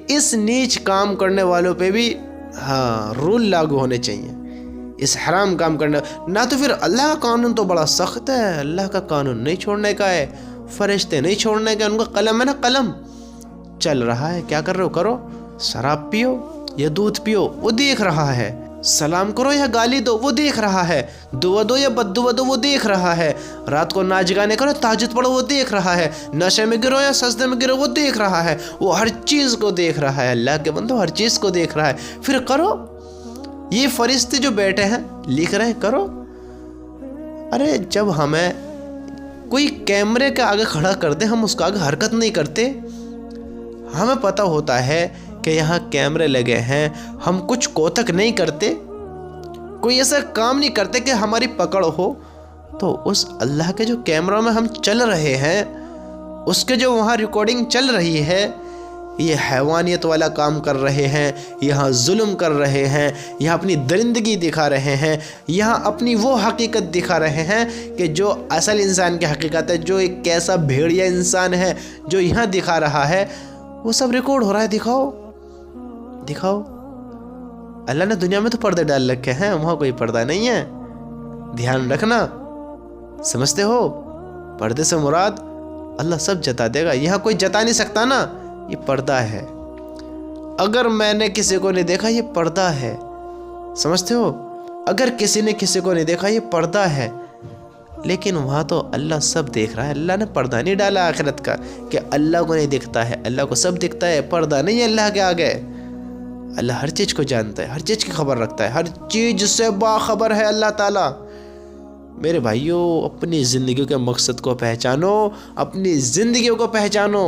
اس نیچ کام کرنے والوں پہ بھی رول لاگو ہونے چاہیے، اس حرام کام کرنے نہ تو پھر اللہ کا قانون تو بڑا سخت ہے، اللہ کا قانون نہیں چھوڑنے کا ہے، فرشتے نہیں چھوڑنے کا، ان کا قلم ہے نا، قلم چل رہا ہے، کیا کر رہے ہو کرو، شراب پیو یا دودھ پیو وہ دیکھ رہا ہے، سلام کرو یا گالی دو وہ دیکھ رہا ہے، دعا دو یا بد دعا دو وہ دیکھ رہا ہے، رات کو ناچ گانے کرو تہجد پڑھو وہ دیکھ رہا ہے، نشے میں گرو یا سجدے میں گرو وہ دیکھ رہا ہے، وہ ہر چیز کو دیکھ رہا ہے، اللہ کے بندو ہر چیز کو دیکھ رہا ہے، پھر کرو، یہ فرشتے جو بیٹھے ہیں لکھ رہے ہیں کرو۔ ارے جب ہمیں کوئی کیمرے کے آگے کھڑا کر دے ہم اس کا آگے حرکت نہیں کرتے، ہمیں پتہ ہوتا ہے کہ یہاں کیمرے لگے ہیں، ہم کچھ کوتک نہیں کرتے، کوئی ایسا کام نہیں کرتے کہ ہماری پکڑ ہو، تو اس اللہ کے جو کیمروں میں ہم چل رہے ہیں، اس کے جو وہاں ریکارڈنگ چل رہی ہے، یہ حیوانیت والا کام کر رہے ہیں، یہاں ظلم کر رہے ہیں، یہاں اپنی درندگی دکھا رہے ہیں، یہاں اپنی وہ حقیقت دکھا رہے ہیں کہ جو اصل انسان کی حقیقت ہے، جو ایک کیسا بھیڑیا انسان ہے جو یہاں دکھا رہا ہے، وہ سب ریکارڈ ہو رہا ہے، دکھاؤ دکھاؤ۔ اللہ نے دنیا میں تو پردے ڈال رکھے ہیں، وہاں کوئی پردہ نہیں ہے، دھیان رکھنا، سمجھتے ہو؟ پردے سے مراد اللہ سب جتا دے گا، یہاں کوئی جتا نہیں سکتا نا، یہ پردہ ہے، اگر میں نے کسی کو نہیں دیکھا یہ پردہ ہے، سمجھتے ہو؟ اگر کسی نے کسی کو نہیں دیکھا یہ پردہ ہے، لیکن وہاں تو اللہ سب دیکھ رہا ہے، اللہ نے پردہ نہیں ڈالا آخرت کا کہ اللہ کو نہیں دکھتا ہے، اللہ کو سب دکھتا ہے، پردہ نہیں ہے اللہ کے آگے، اللہ ہر چیز کو جانتا ہے، ہر چیز کی خبر رکھتا ہے، ہر چیز سے باخبر ہے اللہ تعالیٰ۔ میرے بھائیوں اپنی زندگیوں کے مقصد کو پہچانو، اپنی زندگیوں کو پہچانو۔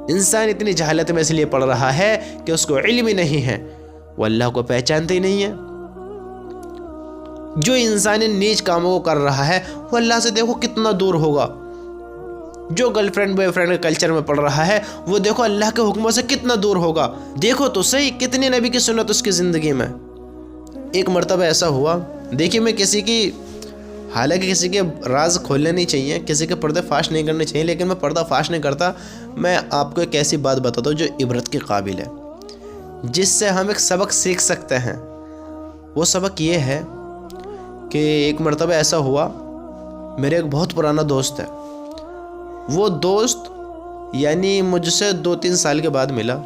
انسان اتنی جہالت میں اس لیے پڑ رہا ہے کہ اس کو علم ہی نہیں ہے، وہ اللہ کو پہچانتے ہی نہیں ہے۔ جو انسان ان نیچ کاموں کو کر رہا ہے وہ اللہ سے دیکھو کتنا دور ہوگا، جو گرل فرینڈ بوائے فرینڈ کے کلچر میں پڑ رہا ہے وہ دیکھو اللہ کے حکموں سے کتنا دور ہوگا۔ دیکھو تو صحیح کتنی نبی کی سنت اس کی زندگی میں۔ ایک مرتبہ ایسا ہوا، دیکھیے میں کسی کی، حالانکہ کسی کے راز کھولنے نہیں چاہیے، کسی کے پردے فاش نہیں کرنے چاہیے، لیکن میں پردہ فاش نہیں کرتا، میں آپ کو ایک ایسی بات بتاتا ہوں جو عبرت کے قابل ہے، جس سے ہم ایک سبق سیکھ سکتے ہیں۔ وہ سبق یہ ہے کہ ایک مرتبہ ایسا ہوا، میرے ایک بہت پرانا دوست ہے، وہ دوست یعنی مجھ سے 2-3 سال کے بعد ملا،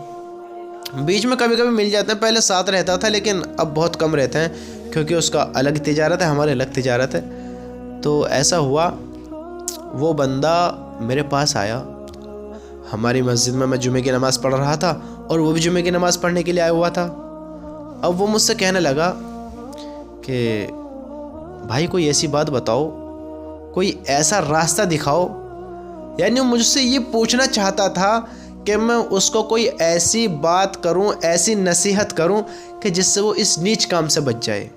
بیچ میں کبھی کبھی مل جاتے ہیں، پہلے ساتھ رہتا تھا لیکن اب بہت کم رہتے ہیں کیونکہ اس کا الگ تجارت ہے، ہمارے الگ تجارت ہے۔ تو ایسا ہوا وہ بندہ میرے پاس آیا، ہماری مسجد میں جمعے کی نماز پڑھ رہا تھا اور وہ بھی جمعے کی نماز پڑھنے کے لیے آیا ہوا تھا۔ اب وہ مجھ سے کہنے لگا کہ بھائی کوئی ایسی بات بتاؤ، کوئی ایسا راستہ دکھاؤ، یعنی وہ مجھ سے یہ پوچھنا چاہتا تھا کہ میں اس کو کوئی ایسی بات کروں، ایسی نصیحت کروں کہ جس سے وہ اس نیچ کام سے بچ جائے۔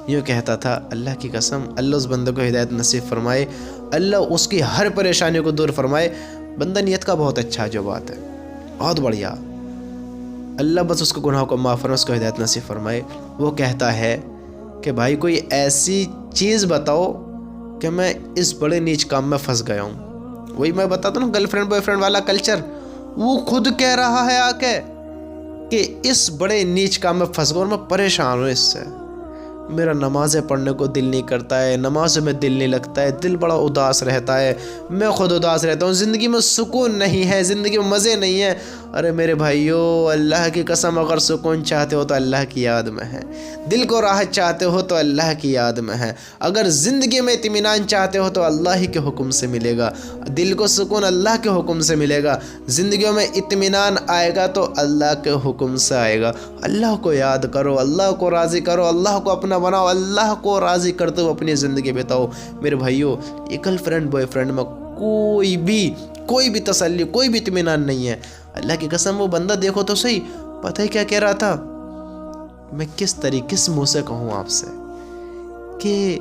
یوں کہتا تھا، اللہ کی قسم اللہ اس بندے کو ہدایت نصیب فرمائے، اللہ اس کی ہر پریشانی کو دور فرمائے۔ بندہ نیت کا بہت اچھا جو بات ہے، بہت بڑھیا، اللہ بس اس کو گناہوں کو معاف فرمائے، اس کو ہدایت نصیب فرمائے۔ وہ کہتا ہے کہ بھائی کوئی ایسی چیز بتاؤ کہ میں اس بڑے نیچ کام میں پھنس گیا ہوں۔ وہی میں بتاتا ہوں گرل فرینڈ بوائے فرینڈ والا کلچر، وہ خود کہہ رہا ہے آ کے کہ اس بڑے نیچ کام میں پھنس گیا اور میں پریشان ہوں اس سے، میرا نمازیں پڑھنے کو دل نہیں کرتا ہے، نماز میں دل نہیں لگتا ہے، دل بڑا اداس رہتا ہے، میں خود اداس رہتا ہوں، زندگی میں سکون نہیں ہے، زندگی میں مزے نہیں ہیں۔ ارے میرے بھائیو اللہ کی قسم اگر سکون چاہتے ہو تو اللہ کی یاد میں ہے، دل کو راحت چاہتے ہو تو اللہ کی یاد میں ہے، اگر زندگی میں اطمینان چاہتے ہو تو اللہ ہی کے حکم سے ملے گا، دل کو سکون اللہ کے حکم سے ملے گا، زندگیوں میں اطمینان آئے گا تو اللہ کے حکم سے آئے گا۔ اللہ کو یاد کرو، اللہ کو راضی کرو، اللہ کو اپنا بناؤ، اللہ کو راضی کرتے ہوئے اپنی زندگی بتاؤ۔ میرے بھائیو یہ گرل فرینڈ بوائے فرینڈ میں کوئی بھی تسلی، کوئی بھی اطمینان نہیں ہے۔ اللہ کی قسم وہ بندہ دیکھو تو صحیح، پتہ ہے کیا کہہ رہا تھا، میں کس منہ سے کہوں آپ سے کہ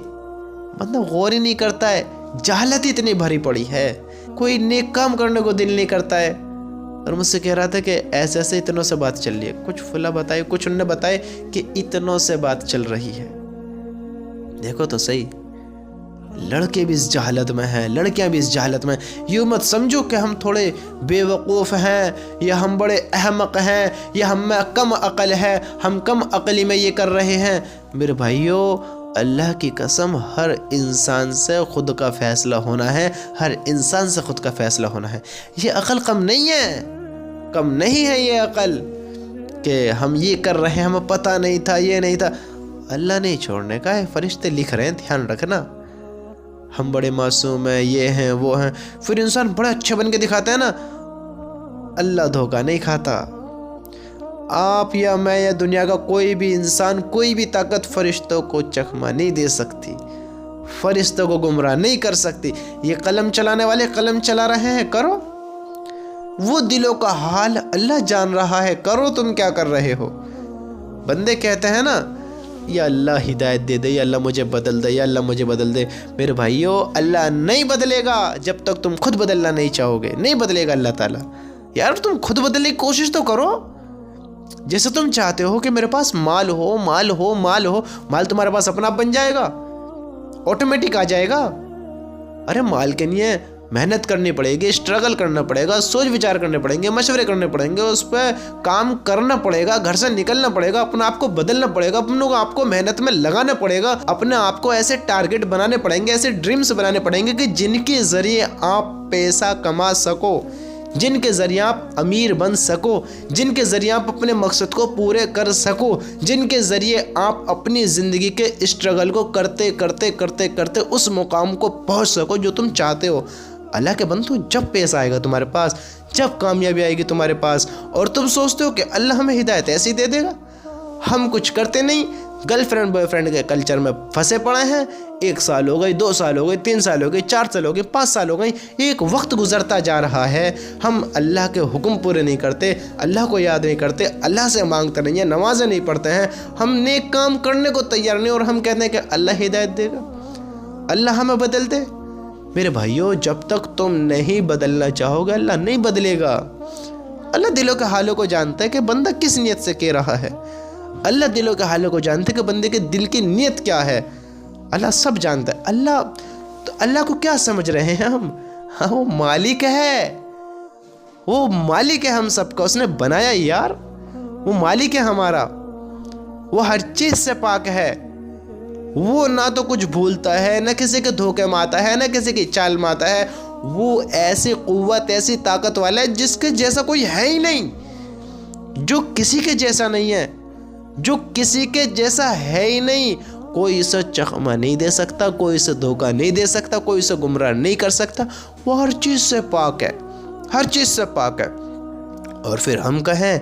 بندہ غور ہی نہیں کرتا ہے، جہالت اتنی بھری پڑی ہے، کوئی نیک کام کرنے کو دل نہیں کرتا ہے۔ اور مجھ سے کہہ رہا تھا کہ ایسے ایسے اتنوں سے بات چل رہی ہے، کچھ فلاں بتائے، کچھ انہوں نے بتائے کہ اتنوں سے بات چل رہی ہے۔ دیکھو تو صحیح، لڑکے بھی اس جہالت میں ہیں، لڑکیاں بھی اس جہالت میں ہیں۔ یوں مت سمجھو کہ ہم تھوڑے بے وقوف ہیں یا ہم بڑے احمق ہیں یا ہم میں کم عقل ہے، ہم کم عقلی میں یہ کر رہے ہیں۔ میرے بھائیو، اللہ کی قسم، ہر انسان سے خود کا فیصلہ ہونا ہے، ہر انسان سے خود کا فیصلہ ہونا ہے۔ یہ عقل کم نہیں ہے، کم نہیں ہے یہ عقل کہ ہم یہ کر رہے ہیں، ہمیں پتہ نہیں تھا، یہ نہیں تھا۔ اللہ نہیں چھوڑنے کا ہے، فرشتے لکھ رہے ہیں، دھیان رکھنا۔ ہم بڑے معصوم ہیں، یہ ہیں وہ ہیں، پھر انسان بڑے اچھے بن کے دکھاتا ہے نا، اللہ دھوکہ نہیں کھاتا۔ آپ یا میں یا دنیا کا کوئی بھی انسان، کوئی بھی طاقت فرشتوں کو چکمہ نہیں دے سکتی، فرشتوں کو گمراہ نہیں کر سکتی۔ یہ قلم چلانے والے قلم چلا رہے ہیں، کرو۔ وہ دلوں کا حال اللہ جان رہا ہے، کرو تم کیا کر رہے ہو۔ بندے کہتے ہیں نا، یا اللہ ہدایت دے دے، یا اللہ مجھے بدل دے، یا اللہ مجھے بدل دے۔ میرے بھائیو، اللہ نہیں بدلے گا جب تک تم خود بدلنا نہیں چاہو گے، نہیں بدلے گا اللہ تعالیٰ۔ یار تم خود بدلنے کی کوشش تو کرو۔ جیسے تم چاہتے ہو کہ میرے پاس مال ہو، مال ہو، مال ہو، مال تمہارے پاس اپنا بن جائے گا، آٹومیٹک آ جائے گا۔ ارے مال کے لیے محنت کرنی پڑے گی، اسٹرگل کرنا پڑے گا، سوچ وچار کرنے پڑیں گے، مشورے کرنے پڑیں گے، اس پہ کام کرنا پڑے گا، گھر سے نکلنا پڑے گا، اپنے آپ کو بدلنا پڑے گا، اپنے آپ کو محنت میں لگانا پڑے گا، اپنے آپ کو ایسے ٹارگٹ بنانے پڑیں گے، ایسے ڈریمز بنانے پڑیں گے کہ جن کے ذریعے آپ پیسہ کما سکو، جن کے ذریعے آپ امیر بن سکو، جن کے ذریعے آپ اپنے مقصد کو پورے کر سکو، جن کے ذریعے آپ اپنی زندگی کے اسٹرگل کو کرتے کرتے کرتے کرتے اس مقام کو پہنچ سکو جو تم چاہتے ہو۔ اللہ کے بندو، جب پیسہ آئے گا تمہارے پاس، جب کامیابی آئے گی تمہارے پاس، اور تم سوچتے ہو کہ اللہ ہمیں ہدایت ایسی دے دے گا، ہم کچھ کرتے نہیں، گرل فرینڈ بوائے فرینڈ کے کلچر میں پھنسے پڑے ہیں۔ 1 سال ہو گئی، 2 سال ہو گئی، 3 سال ہو گئی، 4 سال ہو گئی، 5 سال ہو گئی، ایک وقت گزرتا جا رہا ہے، ہم اللہ کے حکم پورے نہیں کرتے، اللہ کو یاد نہیں کرتے، اللہ سے مانگتے نہیں ہیں، نمازیں نہیں پڑھتے ہیں، ہم نیک کام کرنے کو تیار نہیں، اور ہم کہتے ہیں کہ اللہ ہدایت دے گا، اللہ ہمیں بدل دے۔ میرے بھائیو، جب تک تم نہیں بدلنا چاہو گے، اللہ نہیں بدلے گا۔ اللہ دلوں کے حالوں کو جانتا ہے کہ بندہ کس نیت سے کہہ رہا ہے، اللہ دلوں کے حالوں کو جانتا ہے کہ بندے کے دل کی نیت کیا ہے، اللہ سب جانتا ہے۔ اللہ کو کیا سمجھ رہے ہیں ہم؟ وہ مالک ہے، وہ مالک ہے ہم سب کا، اس نے بنایا یار، وہ مالک ہے ہمارا، وہ ہر چیز سے پاک ہے، وہ نہ تو کچھ بھولتا ہے، نہ کسی کے دھوکے میں آتا ہے، نہ کسی کی چال میں آتا ہے۔ وہ ایسی قوت، ایسی طاقت والا ہے جس کے جیسا کوئی ہے ہی نہیں، جو کسی کے جیسا نہیں ہے، جو کسی کے جیسا ہے ہی نہیں۔ کوئی اسے چکمہ نہیں دے سکتا، کوئی اسے دھوکہ نہیں دے سکتا، کوئی اسے گمراہ نہیں کر سکتا، وہ ہر چیز سے پاک ہے، ہر چیز سے پاک ہے۔ اور پھر ہم کہیں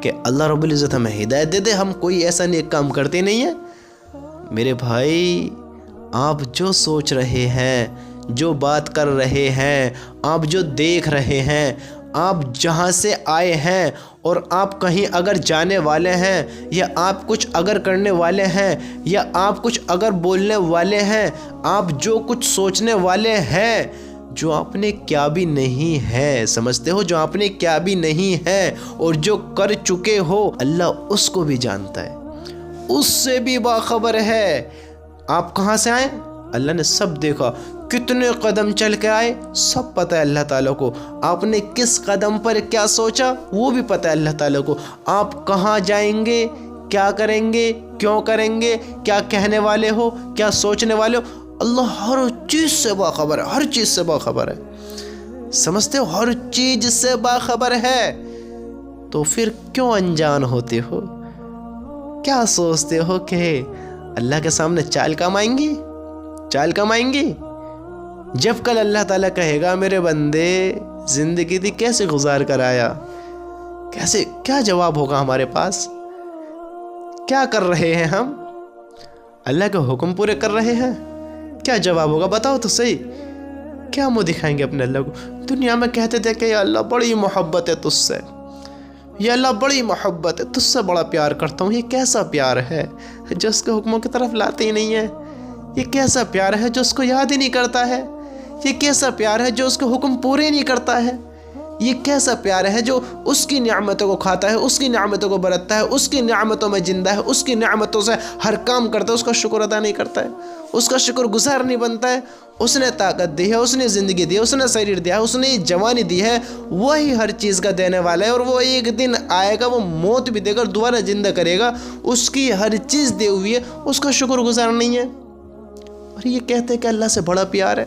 کہ اللہ رب العزت ہمیں ہدایت دے دے، ہم کوئی ایسا نیک کام کرتے نہیں ہیں۔ میرے بھائی، آپ جو سوچ رہے ہیں، جو بات کر رہے ہیں، آپ جو دیکھ رہے ہیں، آپ جہاں سے آئے ہیں، اور آپ کہیں اگر جانے والے ہیں، یا آپ کچھ اگر کرنے والے ہیں، یا آپ کچھ اگر بولنے والے ہیں، آپ جو کچھ سوچنے والے ہیں، جو آپ نے کیا بھی نہیں ہے، سمجھتے ہو، جو آپ نے کیا بھی نہیں ہے، اور جو کر چکے ہو، اللہ اس کو بھی جانتا ہے، اس سے بھی باخبر ہے۔ آپ کہاں سے آئے؟ اللہ نے سب دیکھا، کتنے قدم چل کے آئے سب پتہ ہے اللہ تعالیٰ کو، آپ نے کس قدم پر کیا سوچا وہ بھی پتہ ہے اللہ تعالیٰ کو، آپ کہاں جائیں گے، کیا کریں گے، کیوں کریں گے، کیا کہنے والے ہو، کیا سوچنے والے ہو، اللہ ہر چیز سے باخبر ہے، ہر چیز سے باخبر ہے، سمجھتے ہو، ہر چیز سے باخبر ہے۔ تو پھر کیوں انجان ہوتے ہو؟ کیا سوچتے ہو کہ اللہ کے سامنے چال کم آئیں گی، چال کم آئیں گی؟ جب کل اللہ تعالیٰ کہے گا میرے بندے زندگی تھی کیسے گزار کر آیا، کیسے، کیا جواب ہوگا ہمارے پاس؟ کیا کر رہے ہیں ہم؟ اللہ کے حکم پورے کر رہے ہیں؟ کیا جواب ہوگا بتاؤ تو صحیح، کیا منہ دکھائیں گے اپنے اللہ کو؟ دنیا میں کہتے تھے کہ یا اللہ بڑی محبت ہے تجھ سے، یا اللہ بڑی محبت ہے، تجھ سے بڑا پیار کرتا ہوں۔ یہ کیسا پیار ہے جو اس کے حکموں کی طرف لاتے ہی نہیں ہے؟ یہ کیسا پیار ہے جو اس کو یاد ہی نہیں کرتا ہے؟ یہ کیسا پیار ہے جو اس کے حکم پورے نہیں کرتا ہے؟ یہ کیسا پیار ہے جو اس کی نعمتوں کو کھاتا ہے، اس کی نعمتوں کو برتتا ہے، اس کی نعمتوں میں زندہ ہے، اس کی نعمتوں سے ہر کام کرتا ہے، اس کا شکر ادا نہیں کرتا ہے، اس کا شکر گزار نہیں بنتا ہے۔ اس نے طاقت دی ہے، اس نے زندگی دی ہے، اس نے شریر دیا ہے، اس نے جوانی دی ہے، وہی ہر چیز کا دینے والا ہے، اور وہ ایک دن آئے گا، وہ موت بھی دے گا، دوبارہ زندہ کرے گا، اس کی ہر چیز دے ہوئی ہے، اس کا شکر گزار نہیں ہے، اور یہ کہتے ہیں کہ اللہ سے بڑا پیار ہے۔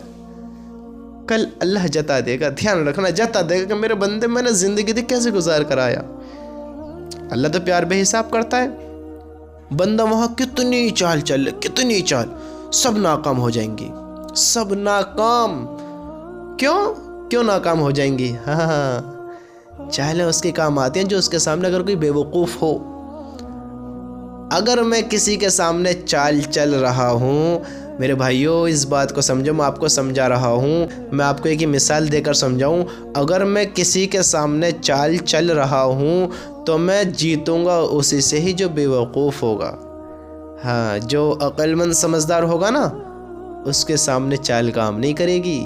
کل اللہ جتا دے گا، دھیان رکھنا، جتا دے گا کہ میرے بندے میں نے زندگی دی کیسے گزار کرایا۔ اللہ تو پیار بے حساب کرتا ہے، بندہ وہاں کتنی چال چل لے، کتنی چال، سب ناکام ہو جائیں گی، سب ناکام۔ کیوں ناکام ہو جائیں گی؟ ہاں، چالیں اس کے کام آتی ہیں جو اس کے سامنے اگر کوئی بے وقوف ہو۔ اگر میں کسی کے سامنے چال چل رہا ہوں، میرے بھائیوں اس بات کو سمجھو، میں آپ کو سمجھا رہا ہوں، میں آپ کو ایک مثال دے کر سمجھاؤں۔ اگر میں کسی کے سامنے چال چل رہا ہوں تو میں جیتوں گا اسی سے ہی جو بے وقوف ہوگا۔ ہاں، جو عقل مند سمجھدار ہوگا نا، اس کے سامنے چال کام نہیں کرے گی،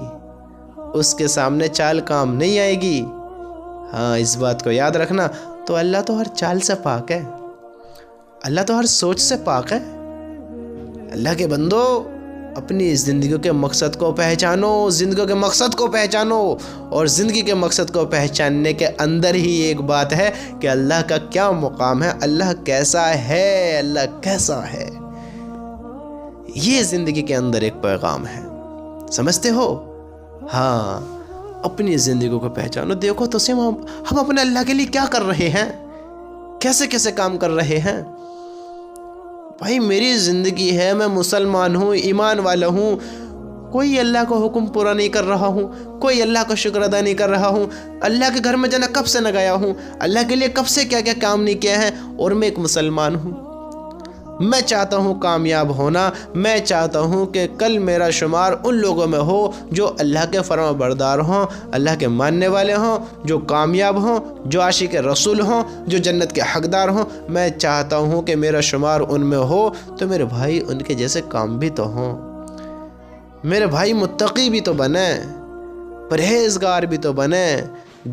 اس کے سامنے چال کام نہیں آئے گی۔ ہاں، اس بات کو یاد رکھنا۔ تو اللہ تو ہر چال سے پاک ہے، اللہ تو ہر سوچ سے پاک ہے۔ اللہ کے بندو، اپنی زندگی کے مقصد کو پہچانو، زندگی کے مقصد کو پہچانو، اور زندگی کے مقصد کو پہچاننے کے اندر ہی ایک بات ہے کہ اللہ کا کیا مقام ہے، اللہ کیسا ہے، اللہ کیسا ہے۔ یہ زندگی کے اندر ایک پیغام ہے، سمجھتے ہو؟ ہاں، اپنی زندگی کو پہچانو۔ دیکھو تو صحیح، ہم اپنے اللہ کے لیے کیا کر رہے ہیں، کیسے کیسے کام کر رہے ہیں۔ بھائی میری زندگی ہے، میں مسلمان ہوں، ایمان والا ہوں، کوئی اللہ کا حکم پورا نہیں کر رہا ہوں، کوئی اللہ کا شکر ادا نہیں کر رہا ہوں، اللہ کے گھر میں جانا کب سے نہ گیا ہوں، اللہ کے لیے کب سے کیا کیا کام نہیں کیا ہے، اور میں ایک مسلمان ہوں۔ میں چاہتا ہوں کامیاب ہونا، میں چاہتا ہوں کہ کل میرا شمار ان لوگوں میں ہو جو اللہ کے فرما بردار ہوں، اللہ کے ماننے والے ہوں، جو کامیاب ہوں، جو عاشق رسول ہوں، جو جنت کے حقدار ہوں۔ میں چاہتا ہوں کہ میرا شمار ان میں ہو، تو میرے بھائی ان کے جیسے کام بھی تو ہوں، میرے بھائی متقی بھی تو بنیں، پرہیزگار بھی تو بنیں،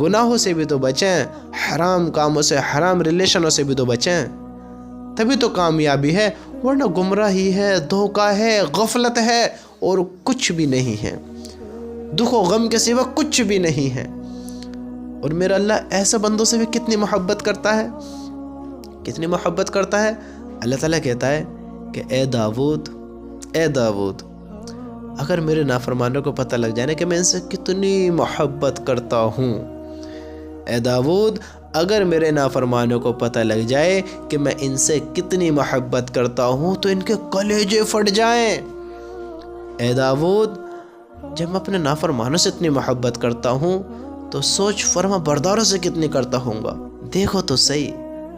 گناہوں سے بھی تو بچیں، حرام کاموں سے، حرام ریلیشنوں سے بھی تو بچیں، تبھی تو کامیابی ہے، ورنہ گمراہی ہے، دھوکہ ہے، غفلت ہے، اور کچھ بھی نہیں ہے، دکھ و غم کے سوا کچھ بھی نہیں ہے۔ اور میرا اللہ ایسے بندوں سے بھی کتنی محبت کرتا ہے، کتنی محبت کرتا ہے۔ اللہ تعالیٰ کہتا ہے کہ اے داؤد، اگر میرے نافرمانوں کو پتہ لگ جائے نا کہ میں ان سے کتنی محبت کرتا ہوں، اے داؤد اگر میرے نافرمانوں کو پتہ لگ جائے کہ میں ان سے کتنی محبت کرتا ہوں تو ان کے کلیجے پھٹ جائیں۔ اے داؤد، جب میں اپنے نافرمانوں سے اتنی محبت کرتا ہوں تو سوچ فرما برداروں سے کتنی کرتا ہوں گا۔ دیکھو تو صحیح،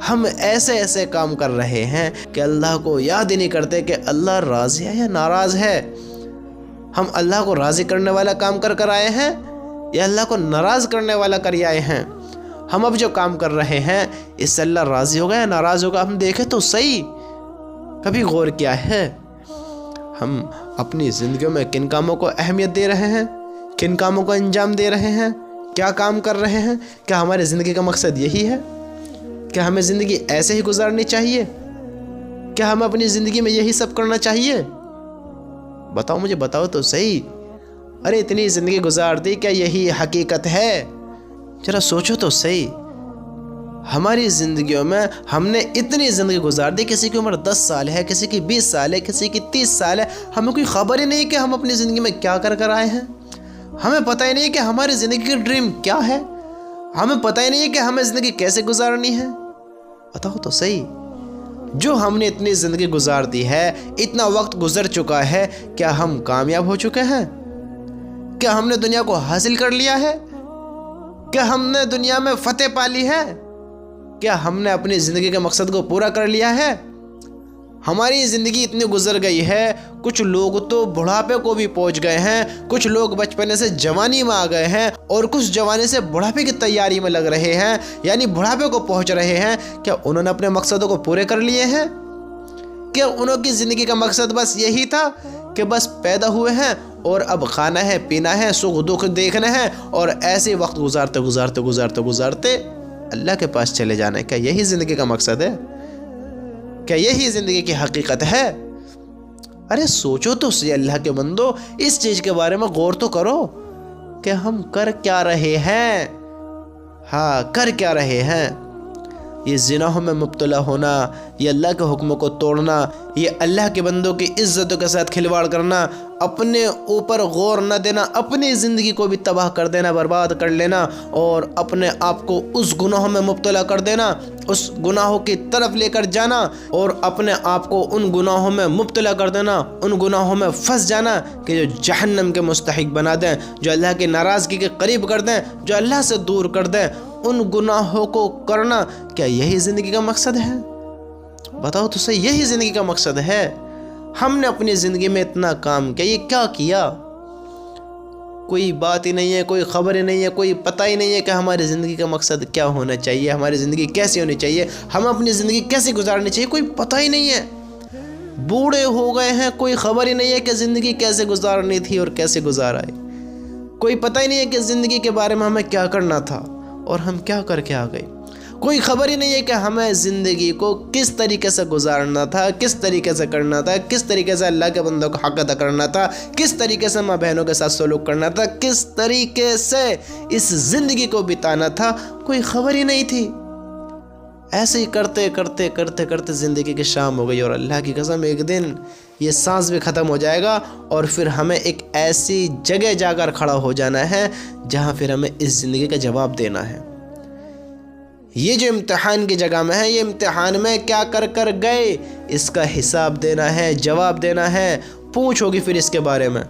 ہم ایسے کام کر رہے ہیں کہ اللہ کو یاد ہی نہیں کرتے کہ اللہ راضی ہے یا ناراض ہے۔ ہم اللہ کو راضی کرنے والا کام کر آئے ہیں یا اللہ کو ناراض کرنے والا کر آئے ہیں؟ ہم اب جو کام کر رہے ہیں اس سے اللہ راضی ہوگا یا ناراض ہوگا؟ ہم دیکھیں تو صحیح، کبھی غور کیا ہے ہم اپنی زندگیوں میں کن کاموں کو اہمیت دے رہے ہیں، کن کاموں کو انجام دے رہے ہیں، کیا کام کر رہے ہیں؟ کیا ہمارے زندگی کا مقصد یہی ہے؟ کیا ہمیں زندگی ایسے ہی گزارنی چاہیے؟ کیا ہمیں اپنی زندگی میں یہی سب کرنا چاہیے؟ بتاؤ مجھے، بتاؤ تو صحیح۔ ارے اتنی زندگی گزار دی، کیا یہی حقیقت ہے؟ ذرا سوچو تو صحیح، ہماری زندگیوں میں ہم نے اتنی زندگی گزار دی، کسی کی عمر 10 سال ہے، کسی کی 20 سال ہے، کسی کی 30 سال ہے، ہمیں کوئی خبر ہی نہیں کہ ہم اپنی زندگی میں کیا کر آئے ہیں، ہمیں پتہ ہی نہیں کہ ہماری زندگی کی ڈریم کیا ہے، ہمیں پتہ ہی نہیں کہ ہمیں زندگی کیسے گزارنی ہے۔ بتاؤ تو صحیح، جو ہم نے اتنی زندگی گزار دی ہے، اتنا وقت گزر چکا ہے، کیا ہم کامیاب ہو چکے ہیں؟ کیا ہم نے دنیا کو حاصل کر لیا ہے؟ کیا ہم نے دنیا میں فتح پا لی ہے؟ کیا ہم نے اپنی زندگی کے مقصد کو پورا کر لیا ہے؟ ہماری زندگی اتنی گزر گئی ہے، کچھ لوگ تو بڑھاپے کو بھی پہنچ گئے ہیں، کچھ لوگ بچپنے سے جوانی میں آ گئے ہیں، اور کچھ جوانی سے بڑھاپے کی تیاری میں لگ رہے ہیں، یعنی بڑھاپے کو پہنچ رہے ہیں۔ کیا انہوں نے اپنے مقصدوں کو پورے کر لیے ہیں؟ کہ انہوں کی زندگی کا مقصد بس یہی تھا کہ بس پیدا ہوئے ہیں اور اب کھانا ہے، پینا ہے، سکھ دکھ دیکھنا ہے اور ایسے وقت گزارتے گزارتے گزارتے گزارتے اللہ کے پاس چلے جانا ہے؟ کیا یہی زندگی کا مقصد ہے؟ کیا یہی زندگی کی حقیقت ہے؟ ارے سوچو تو صحیح اللہ کے بندو، اس چیز کے بارے میں غور تو کرو کہ ہم کر کیا رہے ہیں؟ ہاں، کر کیا رہے ہیں؟ یہ زناحوں میں مبتلا ہونا، یہ اللہ کے حکموں کو توڑنا، یہ اللہ کے بندوں کی عزتوں کے ساتھ کھلواڑ کرنا، اپنے اوپر غور نہ دینا، اپنی زندگی کو بھی تباہ کر دینا، برباد کر لینا اور اپنے آپ کو اس گناہوں میں مبتلا کر دینا، اس گناہوں کی طرف لے کر جانا اور اپنے آپ کو ان گناہوں میں مبتلا کر دینا، ان گناہوں میں پھنس جانا کہ جو جہنم کے مستحق بنا دیں، جو اللہ کی ناراضگی کے قریب کر دیں، جو اللہ سے دور کر دیں، ان گناہوں کو کرنا، کیا یہی زندگی کا مقصد ہے؟ بتاؤ تو صحیح، یہی زندگی کا مقصد ہے؟ ہم نے اپنی زندگی میں اتنا کام کیا، یہ کیا کیا؟ کوئی بات ہی نہیں ہے، کوئی خبر ہی نہیں ہے، کوئی پتہ ہی نہیں ہے کہ ہماری زندگی کا مقصد کیا ہونا چاہیے، ہماری زندگی کیسی ہونی چاہیے، ہم اپنی زندگی کیسے گزارنی چاہیے، کوئی پتہ ہی نہیں ہے۔ بوڑھے ہو گئے ہیں، کوئی خبر ہی نہیں ہے کہ زندگی کیسے گزارنی تھی اور کیسے گزارا ہے، کوئی پتہ ہی نہیں ہے کہ زندگی کے بارے میں ہمیں کیا کرنا تھا اور ہم کیا کر کے آ گئے، کوئی خبر ہی نہیں ہے کہ ہمیں زندگی کو کس طریقے سے گزارنا تھا، کس طریقے سے کرنا تھا، کس طریقے سے اللہ کے بندوں کا حق ادا کرنا تھا، کس طریقے سے ماں بہنوں کے ساتھ سلوک کرنا تھا، کس طریقے سے اس زندگی کو بتانا تھا، کوئی خبر ہی نہیں تھی۔ ایسے ہی کرتے کرتے کرتے کرتے زندگی کی شام ہو گئی اور اللہ کی قسم ایک دن یہ سانس بھی ختم ہو جائے گا اور پھر ہمیں ایک ایسی جگہ جا کر کھڑا ہو جانا ہے جہاں پھر ہمیں اس زندگی کا جواب دینا ہے۔ یہ جو امتحان کی جگہ میں ہے، یہ امتحان میں کیا کر کر گئے، اس کا حساب دینا ہے، جواب دینا ہے، پوچھ ہوگی پھر اس کے بارے میں۔